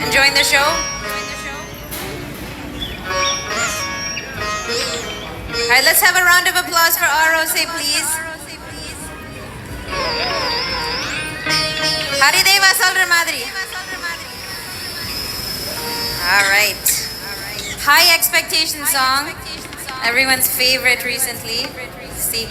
Enjoying the show? All right, let's have a round of applause for ROC, please. Harideva சொல்ற மாதிரி. All right. High Expectation song. Everyone's favorite recently. See.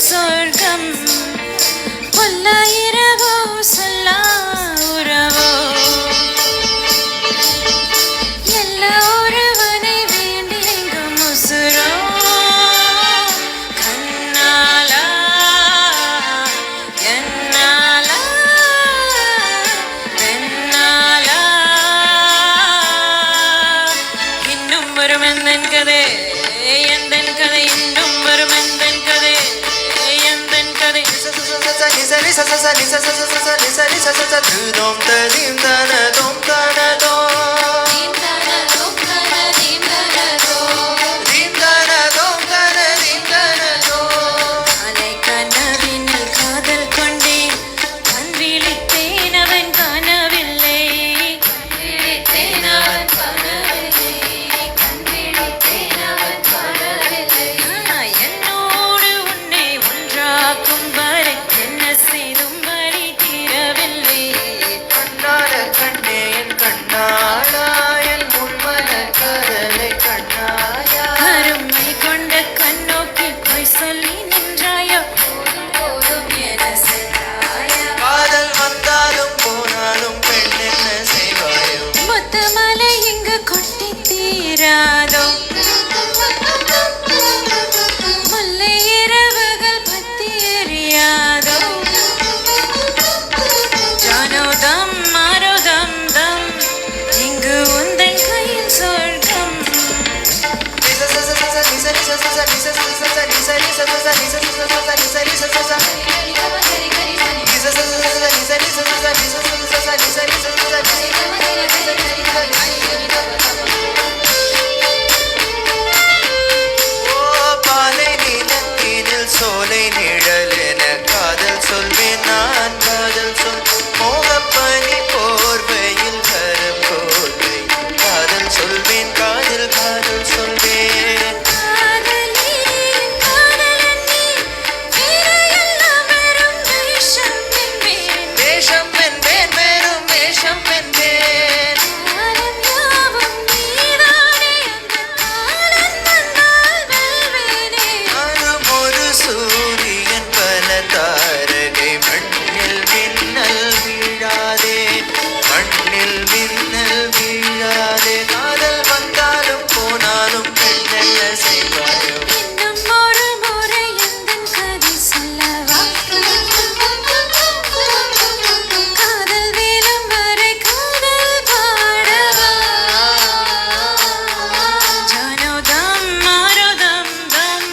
சொர்க்கம் பொல்லாயிரவோ சொல்லா உறவோ எல்லா ஒருவனை வேண்டி எங்கும் முசுரோ கண்ணாலா என்னாலா பெண்ணாலா இன்னும் வரும் எந்தன் கதை எந்தன் கதை இன்னும் வரும் எந்தன் கதை Lisa Lisa Lisa Lisa Lisa Lisa Lisa Lisa Lisa Dum da dim da na dum da na dum dim da na dum da na dim da na dum dim da na dum da na dim da na dum Alai kanavinal kaadal kondeen kanvilithen avan kanavillai kanvilithen avan kanavillai kanvilithen avan kanavillai ennodu unne ondraakkum vare செய்தும் வழி தீரவில்லை கண்ணால கண்ணே என் கண்ணாளா என் முன்மல கதலை கண்ணாயா அருமை கொண்ட கண்ணோக்கி போய் சொல்லி நின்றாயோ போதும் என சென்றாயா காதல் வந்தாலும் போனாலும் பெண் என்ன செய்வாயோ மொத்த மலை இங்கு கொட்டி தீராதோ முல்லை இரவுகள் பத்தி எரியாதோ தம் மாரோ தம் தம் இங்கு உந்தன் கையில் சொர்க்கம் Lisa Lisa Lisa Lisa Lisa Lisa Lisa Lisa Lisa Lisa Lisa Lisa Lisa Lisa Lisa Lisa பாலை நீலத்தீனில் சோலை நிழலென காதல் சொல்வேன் நான் காதல் சொல் மோகப்பனி போர்வையில் கரம் கோர்வை காதல் சொல்வேன் காதல் காதல் சொல்வேன் வேஷம் வென்பேன் வெறும் வேஷம் வென்பேன் அரும் ஒரு சூரியன் பல தாரகை மண்ணில் மின்னல் வீழாதே மண்ணில் மின்னல் வீழாதே காதல் வந்தாலும் போனாலும் பெண்ணென்ன செய்வாயோ இன்னும் ஒரு முறை எந்தன் கதை சொல்லவா காதல் வீழும் வரை காதல் பாடவா ஜானோ தம் மாரோ தம் தம்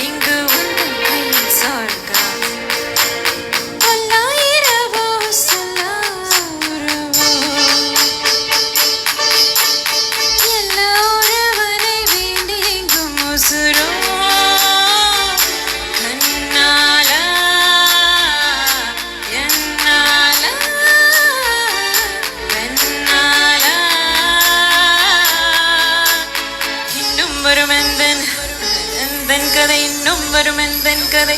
இங்கு உந்தன் கையில் சொர்க்கம் பொல்லாயிரவோ சொல்லா உறவோ எல்லா ஒருவனை வேண்டி எங்கும் முசுரோ கண்ணாலா என்னாலா பெண்ணாலா இன்னும் வரும் எந்தன் கதை இன்னும் வரும் எந்தன் கதை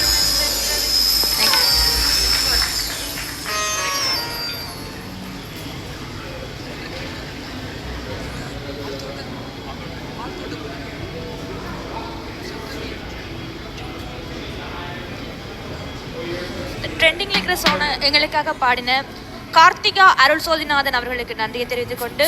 ட்ரெண்டிங்கில் இருக்கிற சாங்கை எங்களுக்காக பாடின கார்த்திகா அருள் சோதிநாதன் அவர்களுக்கு நன்றியை தெரிவித்துக் கொண்டு